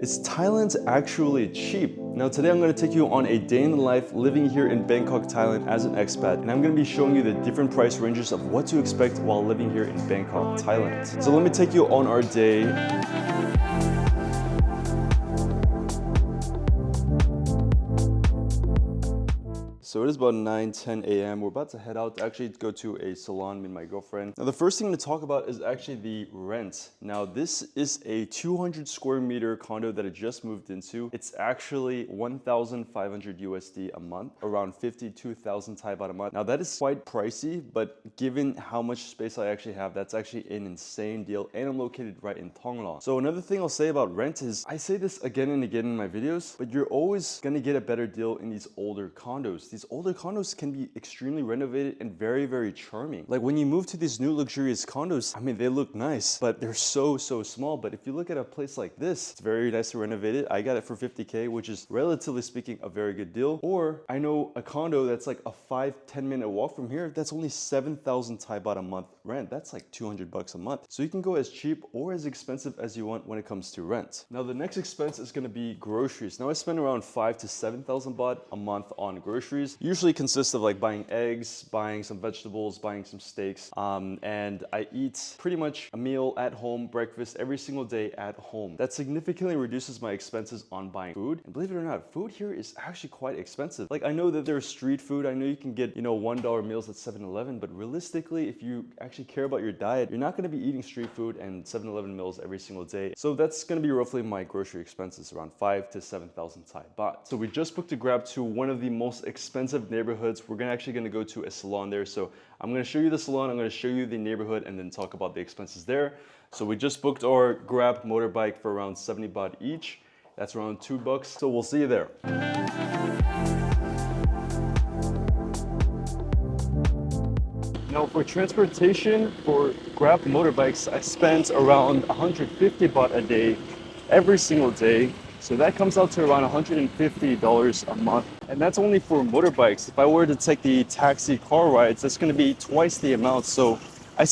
Is Thailand actually cheap? Now today I'm going to take you on a day in the life living here in Bangkok, Thailand as an expat, and I'm going to be showing you the different price ranges of what to expect while living here in Bangkok, Thailand. So let me take you on our day. So it is about 9-10 a.m. We're about to head out to actually go to a salon with my girlfriend. Now the first thing to talk about is actually the rent. Now this is a 200 square meter condo that I just moved into. It's actually 1,500 USD a month, around 52,000 Thai baht a month. Now that is quite pricey, but given how much space I actually have, that's actually an insane deal, and I'm located right in Thong Lo. So another thing I'll say about rent is, I say this again and again in my videos, but you're always gonna get a better deal in these older condos. These older condos can be extremely renovated and very, very charming. Like when you move to these new luxurious condos, I mean, they look nice, but they're so small. But if you look at a place like this, it's very nice and renovated. I got it for 50K, which is relatively speaking a very good deal. Or I know a condo that's like a 5-10 minute walk from here, that's only 7,000 Thai baht a month rent. That's like 200 bucks a month. So you can go as cheap or as expensive as you want when it comes to rent. Now the next expense is gonna be groceries. Now I spend around 5,000 to 7,000 baht a month on groceries. Usually consists of like buying eggs, buying some vegetables, buying some steaks, and I eat pretty much a meal at home, breakfast every single day at home. That significantly reduces my expenses on buying food. And believe it or not, food here is actually quite expensive. Like I know that there's street food. I know you can get, $1 meals at 7-Eleven, but realistically, if you actually care about your diet, you're not gonna be eating street food and 7-Eleven meals every single day. So that's gonna be roughly my grocery expenses, around 5,000 to 7,000 Thai baht. So we just booked a Grab to one of the most expensive neighborhoods. We're actually gonna go to a salon there. So I'm gonna show you the salon, I'm gonna show you the neighborhood, and then talk about the expenses there. So we just booked our Grab motorbike for around 70 baht each. That's around $2. So we'll see you there. Now for transportation for Grab motorbikes, I spent around 150 baht a day, every single day. So that comes out to around $150 a month. And that's only for motorbikes. If I were to take the taxi car rides, that's gonna be twice the amount. So I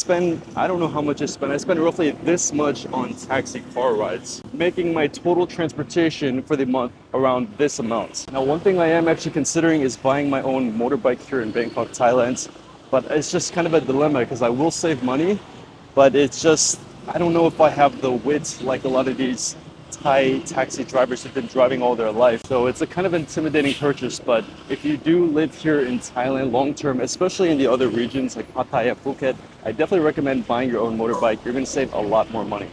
don't know how much I spend. I spend roughly this much on taxi car rides, making my total transportation for the month around this amount. Now, one thing I am actually considering is buying my own motorbike here in Bangkok, Thailand. But it's just kind of a dilemma because I will save money, but it's just, I don't know if I have the wit like a lot of these Thai taxi drivers who've been driving all their life. So it's a kind of intimidating purchase, but if you do live here in Thailand long term, especially in the other regions like Pattaya, Phuket, I definitely recommend buying your own motorbike. You're gonna save a lot more money.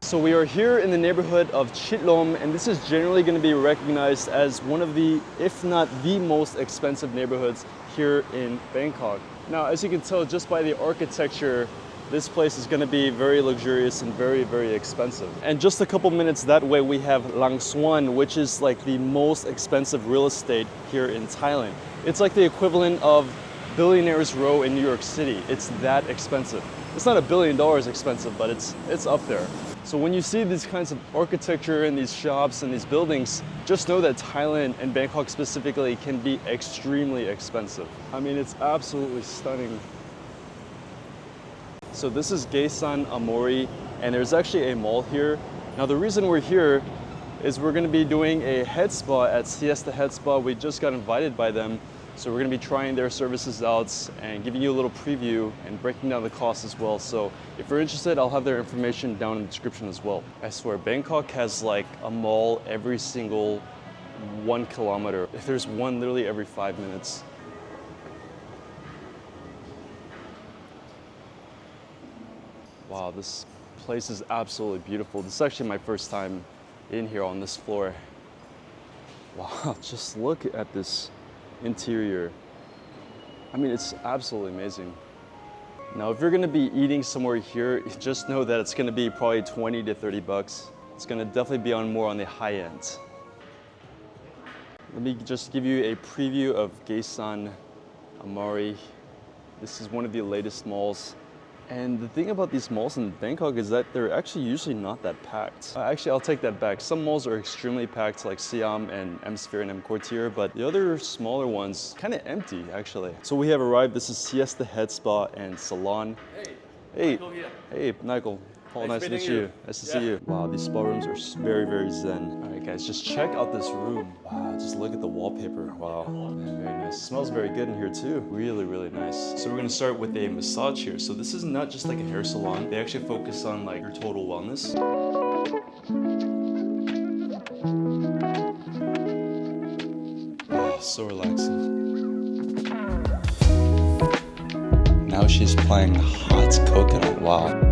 So we are here in the neighborhood of Chitlom, and this is generally going to be recognized as one of the, if not the most expensive neighborhoods here in Bangkok. Now, as you can tell just by the architecture, this place is going to be very luxurious and very, very expensive. And just a couple minutes that way, we have Lang Swan, which is like the most expensive real estate here in Thailand. It's like the equivalent of Billionaires Row in New York City. It's that expensive. It's not $1 billion expensive, but it's up there. So when you see these kinds of architecture and these shops and these buildings, just know that Thailand and Bangkok specifically can be extremely expensive. I mean, it's absolutely stunning. So this is Gaesan Amori, and there's actually a mall here. Now the reason we're here is we're gonna be doing a head spa at Siesta Head Spa. We just got invited by them. So we're gonna be trying their services out and giving you a little preview and breaking down the costs as well. So if you're interested, I'll have their information down in the description as well. I swear, Bangkok has like a mall every single 1 kilometer. There's one literally every 5 minutes. Wow, this place is absolutely beautiful. This is actually my first time in here on this floor. Wow, just look at this interior. I mean, it's absolutely amazing. Now, if you're gonna be eating somewhere here, just know that it's gonna be probably 20 to 30 bucks. It's gonna definitely be more on the high end. Let me just give you a preview of Gaesan Amari. This is one of the latest malls And the thing about these malls in Bangkok is that they're actually usually not that packed. Actually, I'll take that back. Some malls are extremely packed, like Siam and M Sphere and M Quartier, but the other smaller ones kind of empty, actually. So we have arrived. This is Siesta Head Spa and Salon. Hey, Michael here. Hey, Michael. Paul, nice to meet you. Nice to see you. Wow, these spa rooms are very, very zen. All right, guys, just check out this room. Wow, just look at the wallpaper. Wow, man, very nice. It smells very good in here too. Really, really nice. So we're gonna start with a massage here. So this is not just like a hair salon. They actually focus on like your total wellness. Oh, so relaxing. Now she's playing hot coconut. Wow.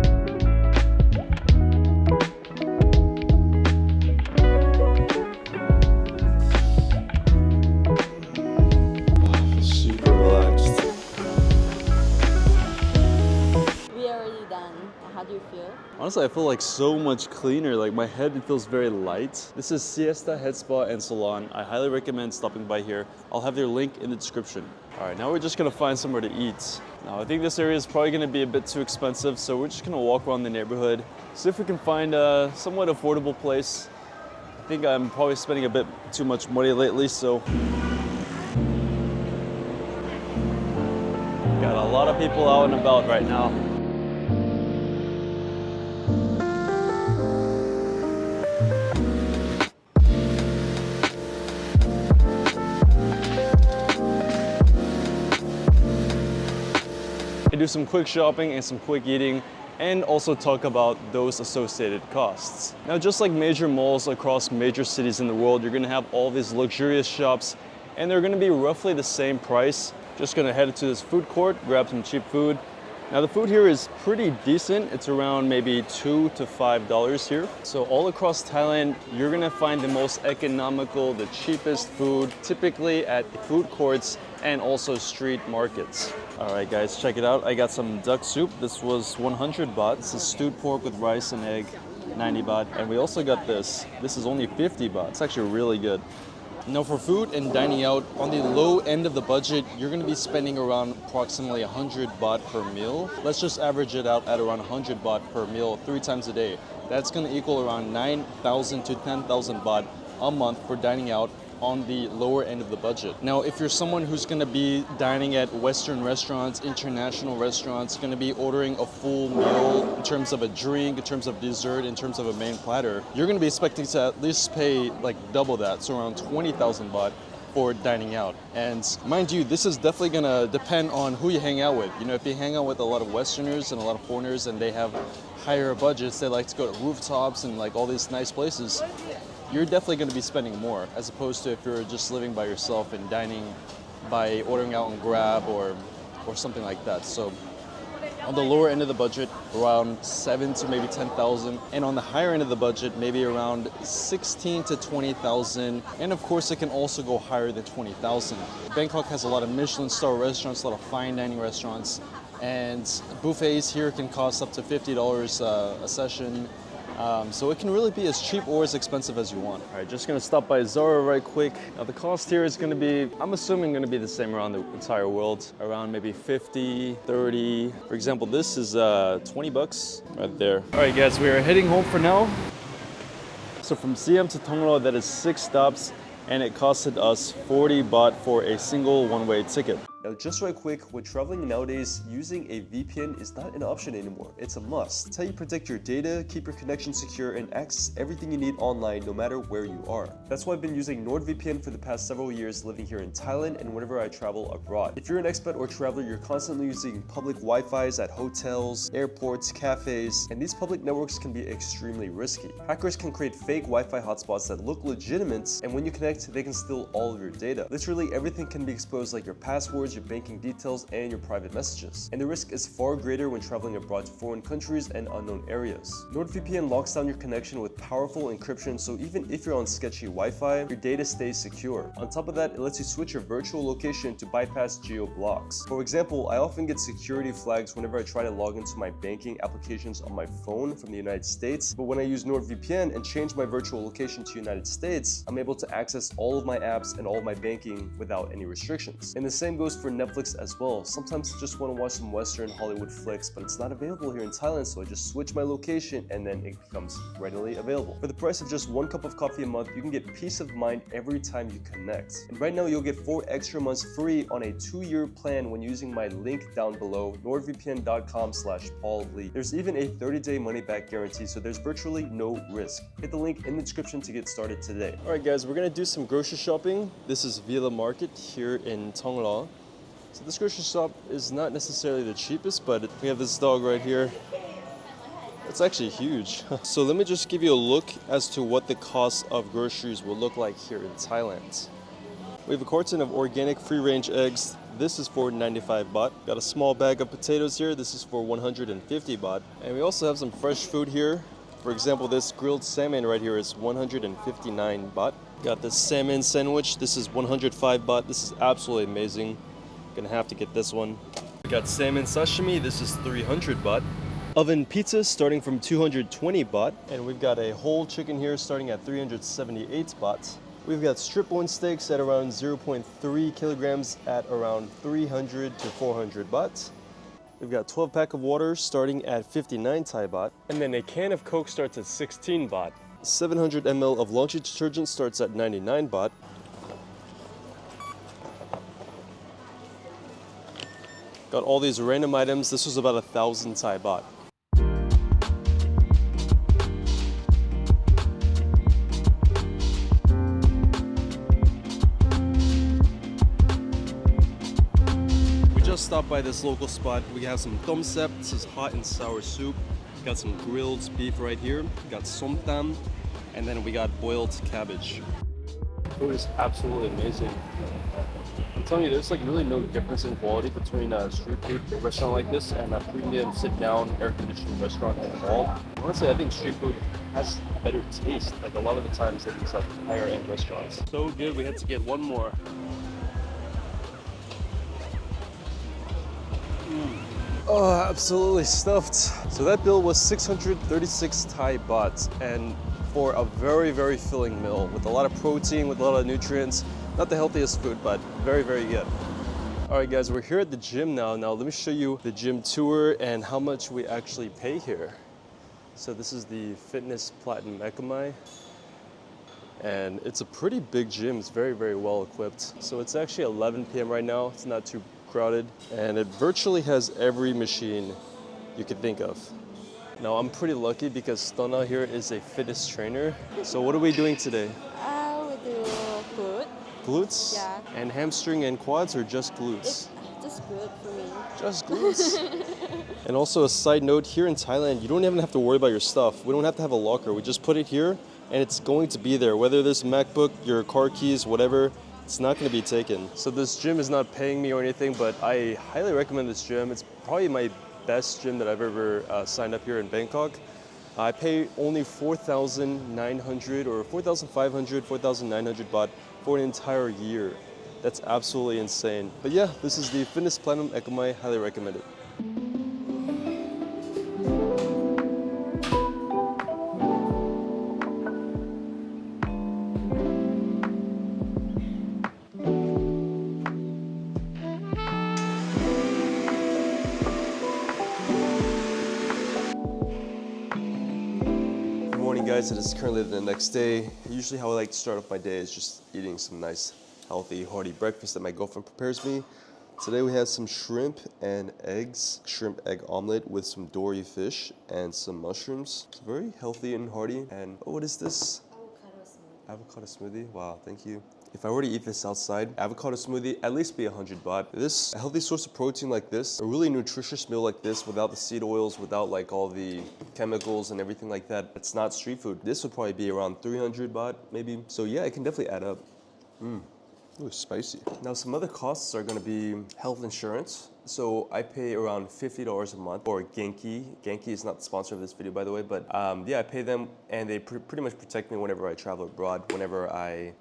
Honestly, I feel like so much cleaner. Like my head, it feels very light. This is Siesta Head Spa and Salon. I highly recommend stopping by here. I'll have their link in the description. All right, now we're just gonna find somewhere to eat. Now I think this area is probably gonna be a bit too expensive, so we're just gonna walk around the neighborhood, see if we can find a somewhat affordable place. I think I'm probably spending a bit too much money lately, so. Got a lot of people out and about right now. Do some quick shopping and some quick eating, and also talk about those associated costs. Now, just like major malls across major cities in the world, you're gonna have all these luxurious shops, and they're gonna be roughly the same price. Just gonna head to this food court, grab some cheap food. Now the food here is pretty decent. It's around maybe $2 to $5 here. So all across Thailand, you're gonna find the most economical, the cheapest food, typically at food courts and also street markets. All right, guys, check it out. I got some duck soup. This was 100 baht. This is stewed pork with rice and egg, 90 baht. And we also got this. This is only 50 baht. It's actually really good. Now for food and dining out, on the low end of the budget, you're gonna be spending around approximately 100 baht per meal. Let's just average it out at around 100 baht per meal 3 times a day. That's gonna equal around 9,000 to 10,000 baht a month for dining out on the lower end of the budget. Now, if you're someone who's gonna be dining at Western restaurants, international restaurants, gonna be ordering a full meal in terms of a drink, in terms of dessert, in terms of a main platter, you're gonna be expecting to at least pay like double that, so around 20,000 baht for dining out. And mind you, this is definitely gonna depend on who you hang out with. You know, if you hang out with a lot of Westerners and a lot of foreigners and they have higher budgets, they like to go to rooftops and like all these nice places, you're definitely going to be spending more, as opposed to if you're just living by yourself and dining by ordering out on Grab or something like that. So on the lower end of the budget, around 7 to maybe 10,000, and on the higher end of the budget, maybe around 16 to 20,000, and of course it can also go higher than 20,000. Bangkok has a lot of Michelin star restaurants, a lot of fine dining restaurants, and buffets here can cost up to $50 a session. So it can really be as cheap or as expensive as you want. All right, just gonna stop by Zara right quick. Now the cost here is gonna be, I'm assuming gonna be the same around the entire world, around maybe 50, 30. For example, this is 20 bucks right there. All right guys, we are heading home for now. So from Siam to Thonglo, that is 6 stops, and it costed us 40 baht for a single one-way ticket. Now just right quick, when traveling nowadays, using a VPN is not an option anymore. It's a must. It's how you protect your data, keep your connection secure, and access everything you need online no matter where you are. That's why I've been using NordVPN for the past several years living here in Thailand and whenever I travel abroad. If you're an expat or traveler, you're constantly using public Wi-Fis at hotels, airports, cafes, and these public networks can be extremely risky. Hackers can create fake Wi-Fi hotspots that look legitimate, and when you connect, they can steal all of your data. Literally everything can be exposed, like your passwords, your banking details, and your private messages. And the risk is far greater when traveling abroad to foreign countries and unknown areas. NordVPN locks down your connection with powerful encryption, so even if you're on sketchy Wi-Fi, your data stays secure. On top of that, it lets you switch your virtual location to bypass geo blocks. For example, I often get security flags whenever I try to log into my banking applications on my phone from the United States, but when I use NordVPN and change my virtual location to United States, I'm able to access all of my apps and all of my banking without any restrictions. And the same goes for Netflix as well. Sometimes I just want to watch some Western Hollywood flicks, but it's not available here in Thailand, so I just switch my location and then it becomes readily available. For the price of just 1 cup of coffee a month, you can get peace of mind every time you connect. And right now you'll get 4 extra months free on a 2-year plan when using my link down below, nordvpn.com/PaulLee. There's even a 30-day money-back guarantee, so there's virtually no risk. Hit the link in the description to get started today. All right guys, we're gonna do some grocery shopping. This is Villa Market here in Thongla. So this grocery shop is not necessarily the cheapest, but we have this dog right here. It's actually huge. So let me just give you a look as to what the cost of groceries will look like here in Thailand. We have a carton of organic free-range eggs. This is for 95 baht. Got a small bag of potatoes here. This is for 150 baht. And we also have some fresh food here. For example, this grilled salmon right here is 159 baht. Got this salmon sandwich. This is 105 baht. This is absolutely amazing. Gonna have to get this one. We got salmon sashimi. This is 300 baht. Oven pizza starting from 220 baht. And we've got a whole chicken here starting at 378 baht. We've got strip loin steaks at around 0.3 kilograms at around 300 to 400 baht. We've got 12 pack of water starting at 59 Thai baht. And then a can of Coke starts at 16 baht. 700 ml of laundry detergent starts at 99 baht. Got all these random items. This was about 1,000 Thai baht. Stop by this local spot. We have some tom sep. This is hot and sour soup. Got some grilled beef right here. Got som tam, and then we got boiled cabbage. Food is absolutely amazing. I'm telling you, there's like really no difference in quality between a street food restaurant like this and a premium sit-down air-conditioned restaurant at all. Honestly, I think street food has better taste. Like a lot of the times at these like higher-end restaurants. So good, we had to get one more. Oh, absolutely stuffed. So that bill was 636 Thai baht, and for a very, very filling meal with a lot of protein, with a lot of nutrients. Not the healthiest food, but very, very good. All right, guys, we're here at the gym now. Now, let me show you the gym tour and how much we actually pay here. So this is the Fitness Platinum Ekamai. And it's a pretty big gym. It's very, very well equipped. So it's actually 11 p.m. right now. It's not too crowded, and it virtually has every machine you could think of. Now I'm pretty lucky because Stona here is a fitness trainer. So what are we doing today? We do glute. Glutes? Yeah. And hamstring and quads, or just glutes? It's just good for me. Just glutes. And also a side note, here in Thailand, you don't even have to worry about your stuff. We don't have to have a locker. We just put it here and it's going to be there. Whether there's a MacBook, your car keys, whatever, it's not going to be taken. So this gym is not paying me or anything, but I highly recommend this gym. It's probably my best gym that I've ever signed up here in Bangkok. I pay only 4,900 or 4,500, 4,900 baht for an entire year. That's absolutely insane. But yeah, this is the Fitness Platinum Ekamai. Highly recommend it. Guys, it is currently the next day. Usually how I like to start off my day is just eating some nice, healthy, hearty breakfast that my girlfriend prepares me. Today we have some shrimp and eggs, shrimp egg omelet with some dory fish and some mushrooms. It's very healthy and hearty. And oh, what is this? Avocado smoothie. Wow, thank you. If I were to eat this outside, avocado smoothie, at least be 100 baht. This, a healthy source of protein like this, a really nutritious meal like this without the seed oils, without like all the chemicals and everything like that, it's not street food. This would probably be around 300 baht, maybe. So yeah, it can definitely add up. Ooh, spicy. Now some other costs are gonna be health insurance. So I pay around $50 a month for Genki. Genki is not the sponsor of this video, by the way, but yeah, I pay them and they pretty much protect me whenever I travel abroad, whenever I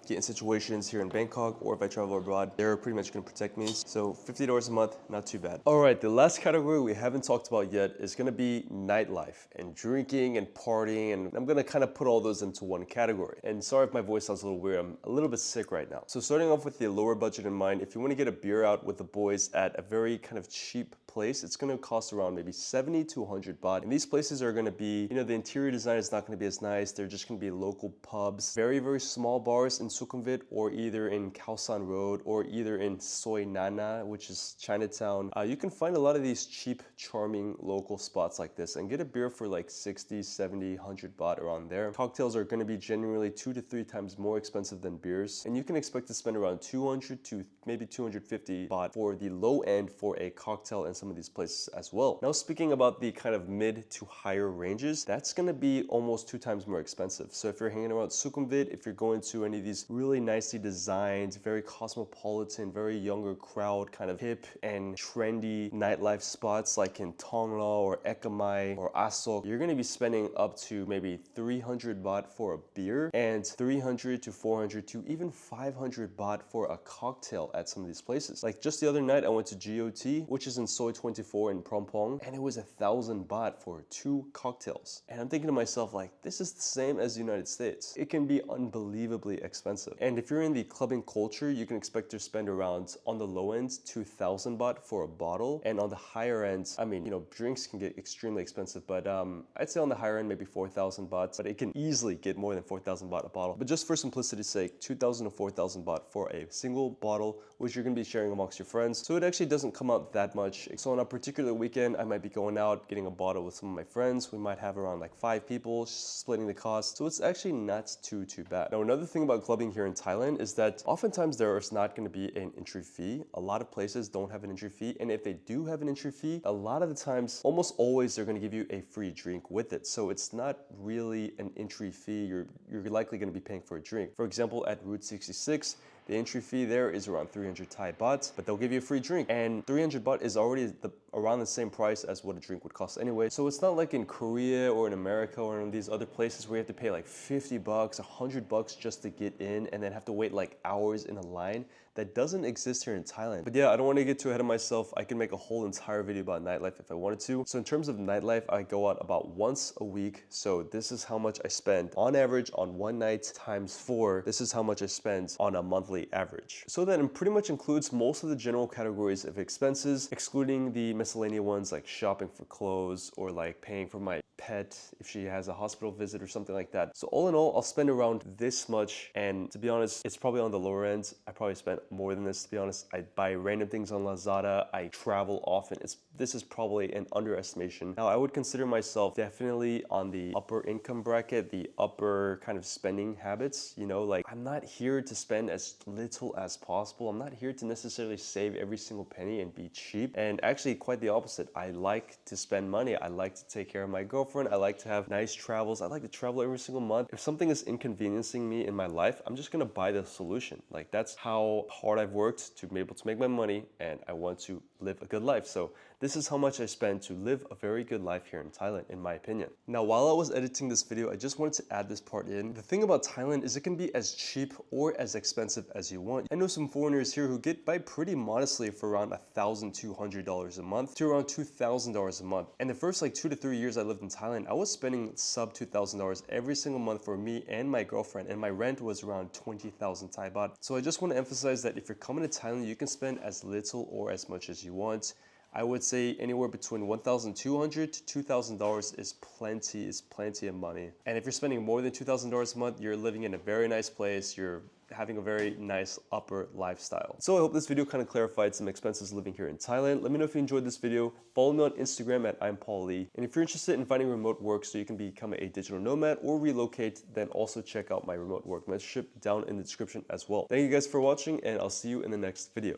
get in situations here in Bangkok, or if I travel abroad, they're pretty much gonna protect me. So $50 a month, not too bad. All right, the last category we haven't talked about yet is gonna be nightlife and drinking and partying, and I'm gonna kind of put all those into one category. And sorry if my voice sounds a little weird, I'm a little bit sick right now. So starting off with the lower budget in mind, if you wanna get a beer out with the boys at a very kind of cheap place, it's gonna cost around maybe 70 to 100 baht. And these places are gonna be, you know, the interior design is not gonna be as nice. They're just gonna be local pubs, very, very small bars in Sukhumvit, or either in Khaosan Road, or either in Soi Nana, which is Chinatown. You can find a lot of these cheap, charming local spots like this and get a beer for like 60, 70, 100 baht around there. Cocktails are gonna be generally 2 to 3 times more expensive than beers. And you can expect to spend around 200 to maybe 250 baht for the low end for a cocktail in some of these places as well. Now, speaking about the kind of mid to higher ranges, that's gonna be almost 2 times more expensive. So if you're hanging around Sukhumvit, if you're going to any of these really nicely designed, very cosmopolitan, very younger crowd, kind of hip and trendy nightlife spots like in Thongla or Ekamai or Asok, you're gonna be spending up to maybe 300 baht for a beer and 300 to 400 to even 500 baht for a cocktail at some of these places. Like just the other night, I went to GOT, which is in Soi 24 in Prompong, and it was 1,000 baht for 2 cocktails. And I'm thinking to myself, like, this is the same as the United States. It can be unbelievably expensive. And if you're in the clubbing culture, you can expect to spend around, on the low end, 2,000 baht for a bottle. And on the higher end, I mean, you know, drinks can get extremely expensive, but I'd say on the higher end, maybe 4,000 baht, but it can easily get more than 4,000 baht a bottle. But just for simplicity's sake, 2,000 to 4,000 baht for a single bottle, which you're gonna be sharing amongst your friends. So it actually doesn't come out that much. So on a particular weekend, I might be going out, getting a bottle with some of my friends. We might have around like 5 people splitting the cost. So it's actually not too bad. Now, another thing about clubbing here in Thailand is that oftentimes there is not gonna be an entry fee. A lot of places don't have an entry fee. And if they do have an entry fee, a lot of the times, almost always, they're gonna give you a free drink with it. So it's not really an entry fee. You're likely gonna be paying for a drink. For example, at Route 66, the entry fee there is around 300 Thai baht, but they'll give you a free drink. And 300 baht is already around the same price as what a drink would cost anyway. So it's not like in Korea or in America or in these other places where you have to pay like 50 bucks, 100 bucks just to get in and then have to wait like hours in a line. That doesn't exist here in Thailand. But yeah, I don't want to get too ahead of myself. I can make a whole entire video about nightlife if I wanted to. So in terms of nightlife, I go out about once a week. So this is how much I spend on average on one night times 4. This is how much I spend on a monthly average. So that pretty much includes most of the general categories of expenses, excluding the miscellaneous ones like shopping for clothes or like paying for my pet if she has a hospital visit or something like that. So all in all, I'll spend around this much, and to be honest, it's probably on the lower end. I probably spent more than this, to be honest. I buy random things on Lazada. I travel often. This is probably an underestimation. Now, I would consider myself definitely on the upper income bracket, the upper kind of spending habits. You know, like I'm not here to spend as little as possible. I'm not here to necessarily save every single penny and be cheap. And actually quite the opposite. I like to spend money. I like to take care of my girlfriend. I like to have nice travels. I like to travel every single month. If something is inconveniencing me in my life, I'm just gonna buy the solution. Like that's how hard I've worked to be able to make my money, and I want to live a good life. So this is how much I spend to live a very good life here in Thailand, in my opinion. Now, while I was editing this video, I just wanted to add this part in. The thing about Thailand is it can be as cheap or as expensive as you want. I know some foreigners here who get by pretty modestly for around $1,200 a month to around $2,000 a month. And the first like 2 to 3 years I lived in Thailand, I was spending sub $2,000 every single month for me and my girlfriend, and my rent was around 20,000 Thai baht. So I just want to emphasize that if you're coming to Thailand, you can spend as little or as much as you want. I would say anywhere between $1,200 to $2,000 is plenty of money. And if you're spending more than $2,000 a month, you're living in a very nice place. You're having a very nice upper lifestyle. So I hope this video kind of clarified some expenses living here in Thailand. Let me know if you enjoyed this video. Follow me on Instagram at I'm Paul Lee. And if you're interested in finding remote work so you can become a digital nomad or relocate, then also check out my remote work mentorship down in the description as well. Thank you guys for watching, and I'll see you in the next video.